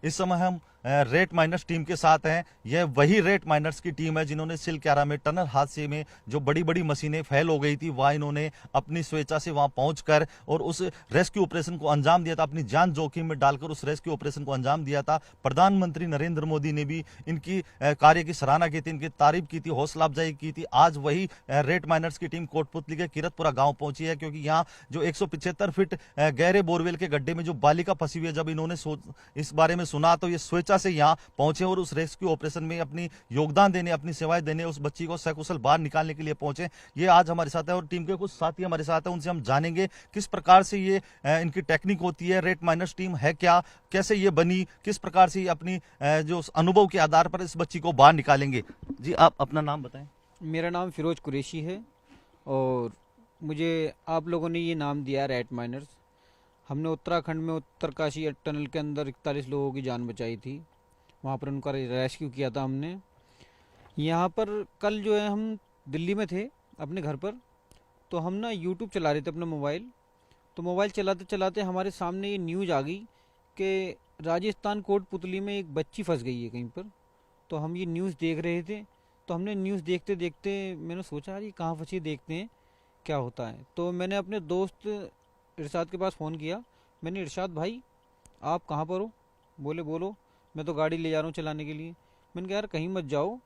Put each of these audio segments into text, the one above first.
इस समय हम रेड माइनर्स टीम के साथ हैं। यह वही रेड माइनर्स की टीम है जिन्होंने सिलक्यारा में टनल हादसे में जो बड़ी बड़ी मशीनें फेल हो गई थी, वह इन्होंने अपनी स्वेच्छा से वहां पहुंचकर और उस रेस्क्यू ऑपरेशन को अंजाम दिया था। अपनी जान जोखिम में डालकर उस रेस्क्यू ऑपरेशन को अंजाम दिया था। प्रधानमंत्री नरेंद्र मोदी ने भी इनकी कार्य की सराहना की थी, इनकी तारीफ की थी, हौसला अफजाई की थी। आज वही रेड माइनर्स की टीम कोटपुतली के किरतपुरा गांव पहुंची है, क्योंकि यहाँ जो 175 फीट गहरे बोरवेल के गड्ढे में जो बालिका फंसी हुई है, जब इन्होंने इस बारे में सुना तो ये स्वेच्छा से यहाँ पहुंचे और उस रेस्क्यू ऑपरेशन में अपनी योगदान देने, अपनी सेवाएं देने, उस बच्ची को सकुशल बाहर निकालने के लिए पहुंचे। ये आज हमारे साथ है और टीम के कुछ साथी हमारे साथ हैं, उनसे हम जानेंगे किस प्रकार से ये इनकी टेक्निक होती है, रेड माइनर्स टीम है क्या, कैसे ये बनी, किस प्रकार से अपनी जो अनुभव के आधार पर इस बच्ची को बाहर निकालेंगे। जी, आप अपना नाम बताएं। मेरा नाम फिरोज कुरैशी है और मुझे आप लोगों ने ये नाम दिया है रेड माइनर्स। हमने उत्तराखंड में उत्तरकाशी टनल के अंदर 41 लोगों की जान बचाई थी, वहाँ पर उनका रेस्क्यू किया था हमने। यहाँ पर कल जो है हम दिल्ली में थे अपने घर पर, तो हम ना यूट्यूब चला रहे थे अपना मोबाइल। तो मोबाइल चलाते चलाते हमारे सामने ये न्यूज़ आ गई कि राजस्थान कोटपुतली में एक बच्ची फंस गई है कहीं पर। तो हम ये न्यूज़ देख रहे थे, तो हमने न्यूज़ देखते देखते मैंने सोचा यार ये कहाँ फंसी, देखते हैं क्या होता है। तो मैंने अपने दोस्त इरशाद के पास फ़ोन किया। मैंने, इरशाद भाई आप कहाँ पर हो? बोले बोलो, मैं तो गाड़ी ले जा रहा हूँ चलाने के लिए। मैंने कहा यार कहीं मत जाओ,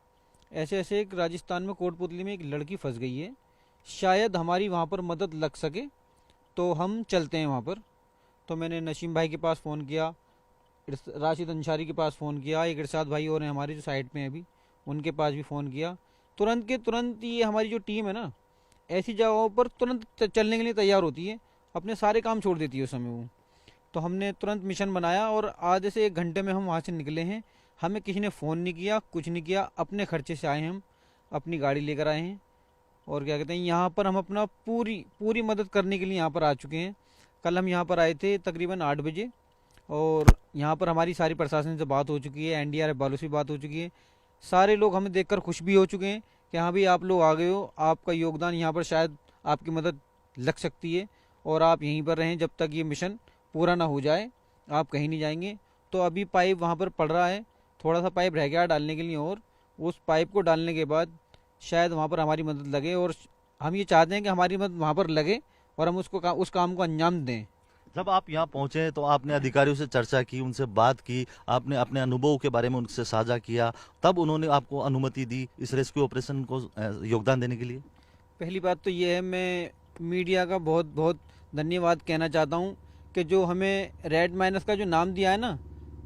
ऐसे ऐसे एक राजस्थान में कोटपुतली में एक लड़की फंस गई है, शायद हमारी वहाँ पर मदद लग सके, तो हम चलते हैं वहाँ पर। तो मैंने नसीम भाई के पास फ़ोन किया, राशिद अंसारी के पास फ़ोन किया, एक इरशाद भाई और हैं हमारे जो साइड में अभी, उनके पास भी फ़ोन किया। तुरंत के तुरंत ये हमारी जो टीम है ना, ऐसी जगहों पर तुरंत चलने के लिए तैयार होती है, अपने सारे काम छोड़ देती है उस समय वो। तो हमने तुरंत मिशन बनाया और आधे से 1 घंटे में हम वहाँ से निकले हैं। हमें किसी ने फ़ोन नहीं किया, कुछ नहीं किया, अपने खर्चे से आए हैं, हम अपनी गाड़ी लेकर आए हैं। और क्या कहते हैं, यहाँ पर हम अपना पूरी पूरी मदद करने के लिए यहाँ पर आ चुके हैं। कल हम यहाँ पर आए थे तकरीबन 8 बजे और यहाँ पर हमारी सारी प्रशासन से बात हो चुकी है, एनडीआरएफ वालों से बात हो चुकी है। सारे लोग हमें देखकर खुश भी हो चुके हैं कि हाँ भाई आप लोग आ गए हो, आपका योगदान यहाँ पर शायद आपकी मदद लग सकती है और आप यहीं पर रहें जब तक ये मिशन पूरा ना हो जाए, आप कहीं नहीं जाएंगे। तो अभी पाइप वहाँ पर पड़ रहा है, थोड़ा सा पाइप रह गया डालने के लिए और उस पाइप को डालने के बाद शायद वहाँ पर हमारी मदद लगे और हम ये चाहते हैं कि हमारी मदद वहाँ पर लगे और हम उस काम को अंजाम दें। जब आप यहाँ पहुंचे तो आपने अधिकारियों से चर्चा की, उनसे बात की, आपने अपने अनुभव के बारे में उनसे साझा किया, तब उन्होंने आपको अनुमति दी इस रेस्क्यू ऑपरेशन को योगदान देने के लिए। पहली बात तो ये है, मैं मीडिया का बहुत बहुत धन्यवाद कहना चाहता हूँ कि जो हमें रेड माइनस का जो नाम दिया है ना,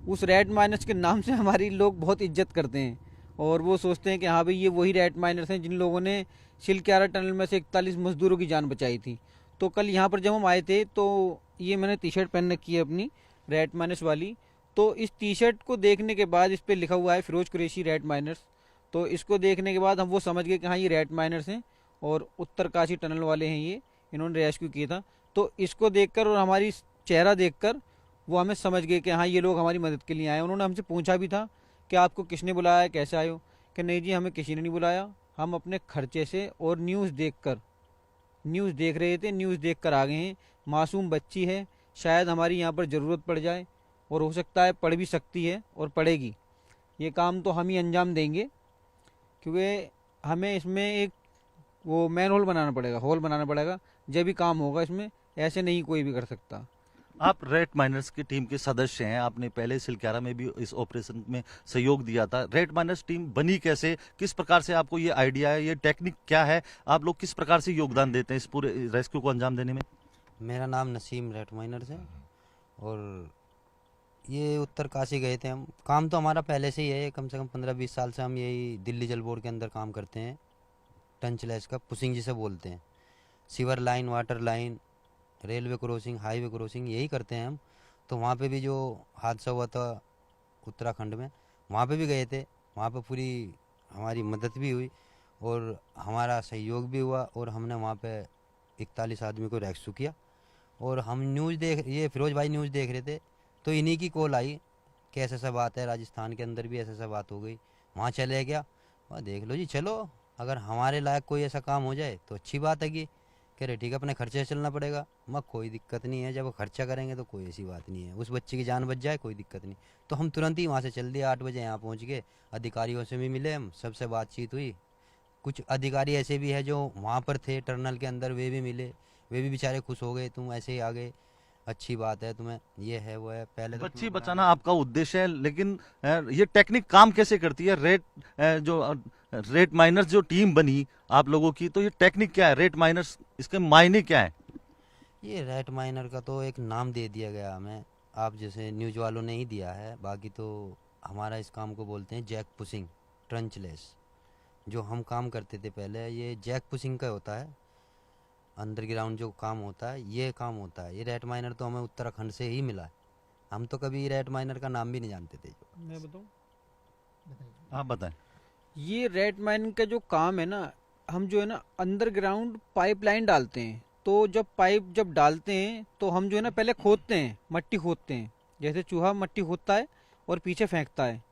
उस रेड माइनस के नाम से हमारी लोग बहुत इज्जत करते हैं और वो सोचते हैं कि हाँ भाई ये वही रेड माइनस हैं जिन लोगों ने सिलक्यारा टनल में से 41 मजदूरों की जान बचाई थी। तो कल यहाँ पर जब हम आए थे तो ये मैंने टी शर्ट पहन रखी है अपनी रेड माइनस वाली। तो इस टी शर्ट को देखने के बाद इस पर लिखा हुआ है फिरोज कुरैशी रेड माइनर्स। तो इसको देखने के बाद हम वो समझ गए कि हाँ ये रेड माइनर्स हैं और उत्तरकाशी टनल वाले हैं, ये इन्होंने रेस्क्यू किया था। तो इसको देखकर और हमारी चेहरा देखकर वो हमें समझ गए कि हाँ ये लोग हमारी मदद के लिए आए। उन्होंने हमसे पूछा भी था कि आपको किसने बुलाया, कैसे आए हो? कि नहीं जी हमें किसी ने नहीं बुलाया, हम अपने खर्चे से और न्यूज़ देख रहे थे, न्यूज़ देख कर आ गए हैं। मासूम बच्ची है, शायद हमारी यहाँ पर ज़रूरत पड़ जाए और हो सकता है पड़ भी सकती है और पड़ेगी। ये काम तो हम ही अंजाम देंगे क्योंकि हमें इसमें एक वो मैन होल बनाना पड़ेगा, जब भी काम होगा इसमें, ऐसे नहीं कोई भी कर सकता। आप रेड माइनर्स की टीम के सदस्य हैं, आपने पहले सिलक्यारा में भी इस ऑपरेशन में सहयोग दिया था। रेड माइनर्स टीम बनी कैसे, किस प्रकार से आपको ये आइडिया है, ये टेक्निक क्या है, आप लोग किस प्रकार से योगदान देते हैं इस पूरे रेस्क्यू को अंजाम देने में? मेरा नाम नसीम रेड माइनर्स है और ये उत्तरकाशी गए थे हम। काम तो हमारा पहले से ही है, कम से कम 15-20 साल से हम यही दिल्ली जल बोर्ड के अंदर काम करते हैं। टंचलेस का पुशिंग जिसे बोलते हैं, sewer line, water line, railway crossing, highway crossing, यही करते हैं हम। तो वहाँ पे भी जो हादसा हुआ था उत्तराखंड में, वहाँ पे भी गए थे। वहाँ पे पूरी हमारी मदद भी हुई और हमारा सहयोग भी हुआ और हमने वहाँ पे 41 आदमी को रेस्क्यू किया। और हम ये फिरोज भाई न्यूज़ देख रहे थे तो इन्हीं की कॉल आई कि ऐसा ऐसा बात है, राजस्थान के अंदर भी ऐसा ऐसा बात हो गई। वहाँ चले गया, वहाँ देख लो जी, चलो अगर हमारे लायक कोई ऐसा काम हो जाए तो अच्छी बात है कि कह रहे ठीक है अपने खर्चे से चलना पड़ेगा। मैं कोई दिक्कत नहीं है, जब वो खर्चा करेंगे तो कोई ऐसी बात नहीं है, उस बच्चे की जान बच जाए कोई दिक्कत नहीं। तो हम तुरंत ही वहाँ से चल दिए, 8 बजे यहाँ पहुँच गए। अधिकारियों से भी मिले हम, सबसे बातचीत हुई। कुछ अधिकारी ऐसे भी है जो वहाँ पर थे टर्नल के अंदर, वे भी मिले, वे भी बेचारे खुश हो गए, तुम ऐसे ही आ गए, अच्छी बात है, तुम्हें ये है वो है। पहले तो बच्ची तुम्हें बचाना आपका उद्देश्य है, लेकिन ये टेक्निक काम कैसे करती है? रेट माइनर्स जो टीम बनी आप लोगों की, तो ये टेक्निक क्या है? रेट माइनर्स, इसके मायने क्या है? ये रेट माइनर का तो एक नाम दे दिया गया हमें, आप जैसे न्यूज वालों ने ही दिया है, बाकी तो हमारा इस काम को बोलते हैं जैक पुशिंग ट्रंचलेस। जो हम काम करते थे पहले, ये जैक पुशिंग का होता है, अंडरग्राउंड जो काम होता है ये काम होता है। ये रेट माइनर तो हमें उत्तराखंड से ही मिला है, हम तो कभी रेट माइनर का नाम भी नहीं जानते थे। मैं बताऊं, आप बताएं। ये रेट माइनिंग का जो काम है ना, हम जो है ना अंडरग्राउंड पाइपलाइन डालते हैं। तो जब डालते हैं तो हम जो है ना पहले खोदते हैं, मट्टी खोदते हैं, जैसे चूहा मट्टी खोदता है और पीछे फेंकता है,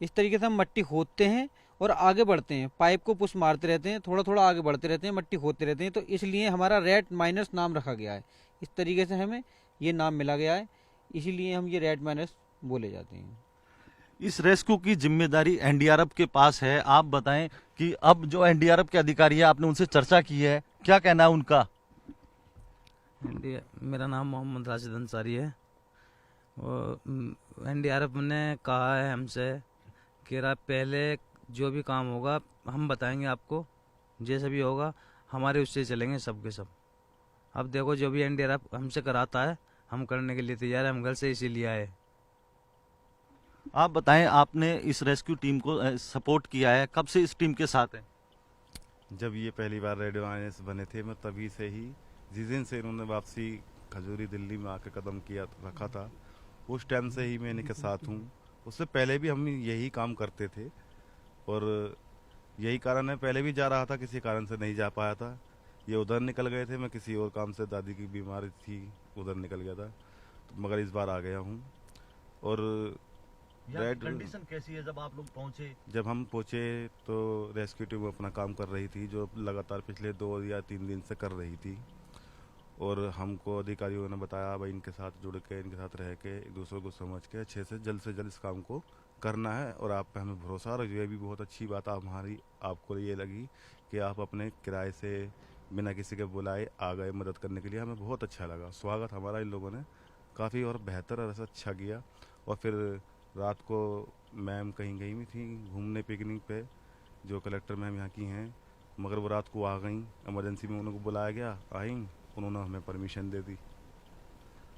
इस तरीके से हम मट्टी खोदते हैं और आगे बढ़ते हैं, पाइप को पुश मारते रहते हैं, थोड़ा थोड़ा आगे बढ़ते रहते हैं, मट्टी खोदते रहते हैं। तो इसलिए हमारा रेट माइनर्स नाम रखा गया है, इस तरीके से हमें ये नाम मिला गया है, इसीलिए हम ये रेट माइनर्स बोले जाते हैं। इस रेस्क्यू की जिम्मेदारी एनडीआरएफ के पास है। आप बताएं कि अब जो एनडीआरएफ के अधिकारी है, आपने उनसे चर्चा की है, क्या कहना है उनका? मेरा नाम मोहम्मद राशिद अंसारी है और एनडीआरएफ ने कहा है हमसे कि पहले जो भी काम होगा हम बताएंगे आपको, जैसे भी होगा हमारे उससे चलेंगे सब के सब। अब देखो जो भी एनडीआरएफ हमसे कराता है हम करने के लिए तैयार है, हम घर से इसीलिए आए। आप बताएं, आपने इस रेस्क्यू टीम को सपोर्ट किया है, कब से इस टीम के साथ है? जब ये पहली बार रेडियो आईएनएस बने थे, मैं तभी से ही, जिस दिन से इन्होंने वापसी खजूरी दिल्ली में आके कदम किया रखा था, उस टाइम से ही मैं इनके साथ हूँ। उससे पहले भी हम यही काम करते थे और यही कारण है, पहले भी जा रहा था, किसी कारण से नहीं जा पाया था। ये उधर निकल गए थे, मैं किसी और काम से, दादी की बीमारी थी, उधर निकल गया था, तो मगर इस बार आ गया हूँ। और कंडीशन कैसी है जब आप लोग पहुंचे? जब हम पहुंचे तो रेस्क्यू टीम अपना काम कर रही थी, जो लगातार पिछले 2 या 3 दिन से कर रही थी। और हमको अधिकारियों ने बताया भाई इनके साथ जुड़ के, इनके साथ रह के, एक दूसरे को समझ के अच्छे से जल्द इस काम को करना है। और आप पे हमें भरोसा रखिए, ये भी बहुत अच्छी बात आपको ये लगी कि आप अपने किराए से बिना किसी के बुलाए आ गए मदद करने के लिए, हमें बहुत अच्छा लगा। स्वागत हमारा इन लोगों ने काफ़ी और बेहतर और अच्छा किया। और फिर रात को मैम कहीं गई हुई थी घूमने पिकनिक पे, जो कलेक्टर मैम यहाँ की हैं, मगर वो रात को आ गई, इमरजेंसी में उनको बुलाया गया, आई, उन्होंने हमें परमिशन दे दी।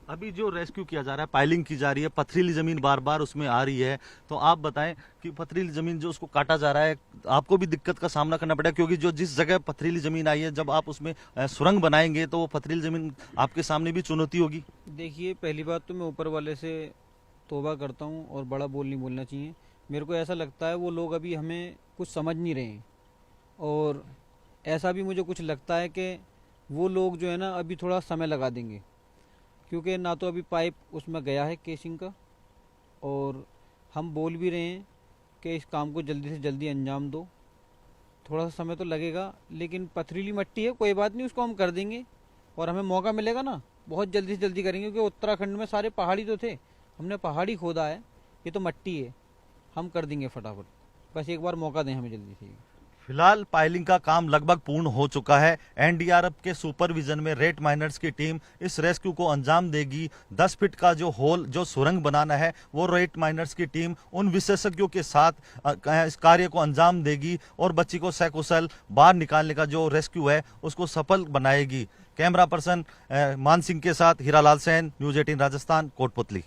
अभी जो रेस्क्यू किया जा रहा है, पाइलिंग की जा रही है, पथरीली जमीन बार बार उसमें आ रही है, तो आप बताएं कि पथरीली जमीन जो उसको काटा जा रहा है, आपको भी दिक्कत का सामना करना पड़ेगा, क्योंकि जो जिस जगह पथरीली जमीन आई है, जब आप उसमें सुरंग बनाएंगे तो वो पथरीली जमीन आपके सामने भी चुनौती होगी। देखिए, पहली बात तो मैं ऊपर वाले से तौबा करता हूँ और बड़ा बोल नहीं बोलना चाहिए। मेरे को ऐसा लगता है वो लोग अभी हमें कुछ समझ नहीं रहे हैं, और ऐसा भी मुझे कुछ लगता है कि वो लोग जो है ना अभी थोड़ा समय लगा देंगे, क्योंकि ना तो अभी पाइप उसमें गया है केसिंग का, और हम बोल भी रहे हैं कि इस काम को जल्दी से जल्दी अंजाम दो। थोड़ा सा समय तो लगेगा, लेकिन पथरीली मिट्टी है, कोई बात नहीं, उसको हम कर देंगे, और हमें मौका मिलेगा ना बहुत जल्दी से जल्दी करेंगे। क्योंकि उत्तराखंड में सारे पहाड़ी तो थे, हमने पहाड़ी खोदा है, ये तो मिट्टी है, हम कर देंगे फटाफट, बस एक बार मौका दें हमें जल्दी से। फिलहाल पाइलिंग का काम लगभग पूर्ण हो चुका है। एनडीआरएफ के सुपरविजन में रेट माइनर्स की टीम इस रेस्क्यू को अंजाम देगी। 10 फीट का जो होल, जो सुरंग बनाना है, वो रेट माइनर्स की टीम उन विशेषज्ञों के साथ इस कार्य को अंजाम देगी और बच्ची को सकुशल बाहर निकालने का जो रेस्क्यू है उसको सफल बनाएगी। कैमरा पर्सन मान सिंह के साथ हीरालाल सेन, न्यूज़ 18 राजस्थान, कोटपुतली।